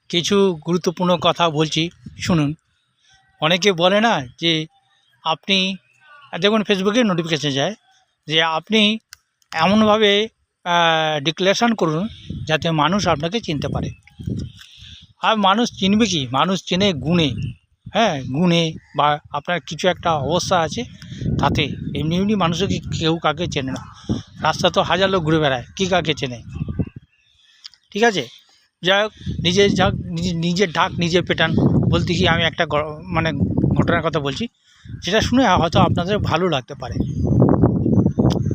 কিছু গুরুত্বপূর্ণ কথা বলছি, শুনুন। অনেকে বলে না যে আপনি দেখুন ফেসবুকে নোটিফিকেশন যায় যে আপনি এমনভাবে ডিক্লারেশন করুন যাতে মানুষ আপনাকে চিনতে পারে। আর মানুষ চিনবে কি? মানুষ চেনে গুণে, গুণে, বা আপনার কিছু একটা অবস্থা আছে তাতে। এমনি এমনি মানুষকে কেউ কাকে চেনে না। রাস্তা তো হাজার লোক ঘুরে বেড়ায়, কী কাকে চেনে? ঠিক আছে, যাই হোক, নিজের ঢাক নিজে পেটান বলতে কি আমি একটা মানে ঘটনার কথা বলছি, যেটা শুনে হয়তো আপনাদের ভালো লাগতে পারে।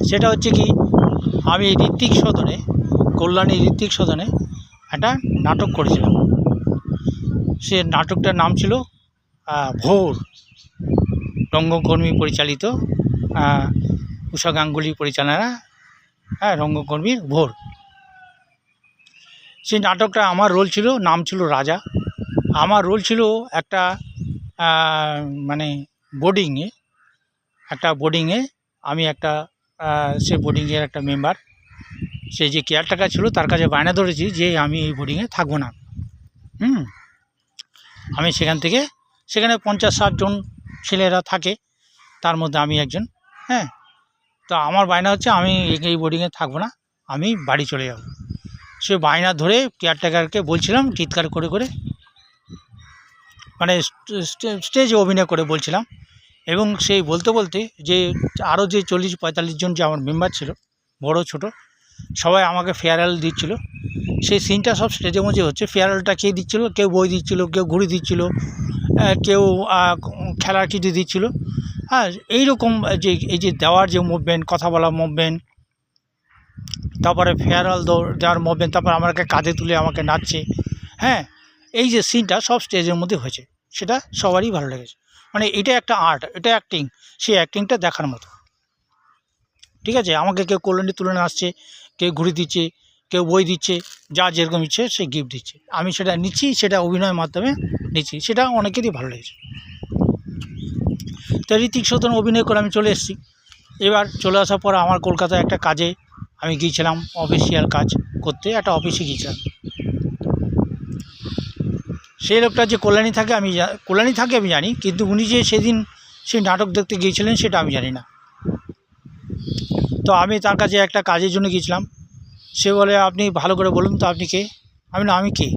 সেটা হচ্ছে কি, আমি ঋত্বিক সদনে, কল্যাণী ঋত্বিক সদনে একটা নাটক করেছিলাম। সে নাটকটার নাম ছিল ভোর, রঙ্গকর্মী পরিচালিত, উষা গাঙ্গুলি পরিচালনা, রঙ্গকর্মীর ভোর। সেই নাটকটা আমার রোল ছিল, নাম ছিল রাজা। আমার রোল ছিল একটা মানে বোর্ডিংয়ে আমি একটা সে বোর্ডিংয়ের একটা মেম্বার। সে যে কেয়ারটেকার ছিল তার কাছে বায়না ধরেছি যে আমি এই বোর্ডিংয়ে থাকবো না। আমি সেখানে 50-60 জন ছেলেরা থাকে, তার মধ্যে আমি একজন। তো আমার বায়না হচ্ছে আমি এই বোর্ডিংয়ে থাকবো না, আমি বাড়ি চলে যাব। সে বায়না ধরে কেয়ারটেকারকে বলছিলাম চিৎকার করে করে, মানে স্টেজে অভিনয় করে বলছিলাম। এবং সেই বলতে বলতে যে আরও যে 40-45 জন যে আমার মেম্বার ছিল, বড় ছোট, সবাই আমাকে ফেয়ারওয়েল দিচ্ছিল। সেই সিনটা সব স্টেজে মধ্যে হচ্ছে। ফেয়ারওয়েলটা কে দিচ্ছিল? কেউ বই দিচ্ছিল, কেউ ঘুড়ি দিচ্ছিল, কেউ খেলার কিছু দিচ্ছিল। এইরকম যে এই যে দেওয়ার যে মুভমেন্ট, কথা বলা মুভমেন্ট, তারপরে ফেয়ারওয়েল দেওয়ার মুভমেন্ট, তারপর আমাকে কাঁধে তুলে আমাকে নাচছে। এই যে সিনটা সব স্টেজের মধ্যে হয়েছে, সেটা সবারই ভালো লেগেছে। মানে এটা একটা আর্ট, এটা অ্যাক্টিং, সেই অ্যাক্টিংটা দেখার মতো। ঠিক আছে, আমাকে কেউ কল্যাণী তুলে আসছে, কেউ ঘুড়ি দিচ্ছে, কেউ বই দিচ্ছে, যা যেরকম ইচ্ছে সে গিফট দিচ্ছে। আমি সেটা নিচ্ছি, সেটা অভিনয়ের মাধ্যমে নিচ্ছি, সেটা অনেকেরই ভালো লেগেছে। তো ঋত্বিক সদন অভিনয় করে আমি চলে এসেছি। এবার চলে আসার পর আমার কলকাতায় একটা কাজে আমি গিয়েছিলাম, অফিসিয়াল কাজ করতে, একটা অফিসে গিয়েছিলাম। সেই লোকটা যে কল্যাণী থাকে আমি জানি, কিন্তু উনি যে সেদিন সেই নাটক দেখতে গিয়েছিলেন সেটা আমি জানি না। তো আমি তার কাছে একটা কাজের জন্য গিয়েছিলাম। সে বলে আপনি ভালো করে বলুন তো আপনি কে? আমি কে?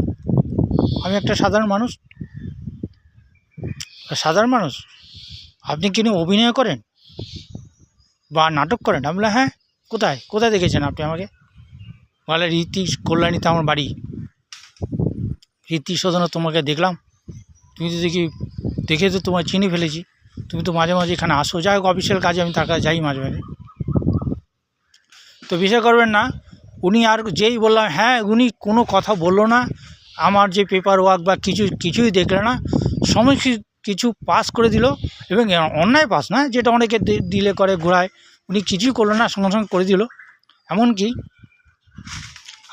আমি একটা সাধারণ মানুষ। আপনি কি অভিনয় করেন বা নাটক করেন? আমি বললাম হ্যাঁ। কোথায় দেখেছেন আপনি আমাকে? বলে ঋত্বিক, কল্যাণীতে আমার বাড়ি। ঋত্বিক সদনে তোমাকে দেখলাম, তুমি তো দেখে তো তোমায় চিনে ফেলেছি, তুমি তো মাঝে মাঝে এখানে আসো। যাই হোক, অফিসিয়াল কাজে আমি তার কাছে যাই মাঝে মাঝে। তো বিষয় করবেন না, উনি আর যেই বললাম হ্যাঁ, উনি কোনো কথা বললো না। আমার যে পেপার ওয়ার্ক বা কিছুই দেখলো না, সমস্ত কিছু পাস করে দিল। এবং অন্যায় পাস না, যেটা অনেকে ডিলে করে ঘোরায়, উনি কিছুই করলো না, সঙ্গে সঙ্গে করে দিল। এমনকি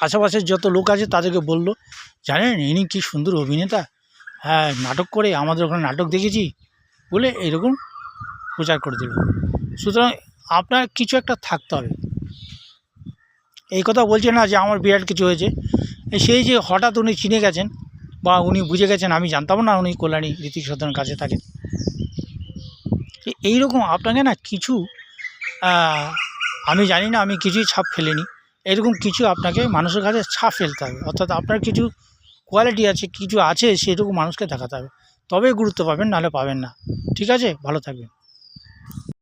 আশেপাশের যত লোক আছে তাদেরকে বলল, জানেন ইনি কী সুন্দর অভিনেতা, নাটক করে আমাদের ওখানে নাটক দেখেছি বলে এরকম প্রচার করে দিল। সুতরাং আপনার কিছু একটা থাকতে হবে। এই কথা বলছে না যে আমার বিরাট কিছু হয়েছে। সেই যে হঠাৎ উনি চিনে গেছেন বা উনি বুঝে গেছেন, আমি জানতাম না উনি কল্যাণী ঋত্বিক সদনের কাছে থাকেন। এইরকম আপনাকে না কিছু, আমি জানি না, আমি কিছুই ছাপ ফেলিনি, এরকম কিছু আপনাকে মানুষের কাছে ছাপ ফেলতে হবে। অর্থাৎ আপনার কিছু কোয়ালিটি আছে, কিছু আছে, সেটুকু মানুষকে দেখাতে হবে, তবেই গুরুত্ব পাবেন, নাহলে পাবেন না। ঠিক আছে, ভালো থাকবেন।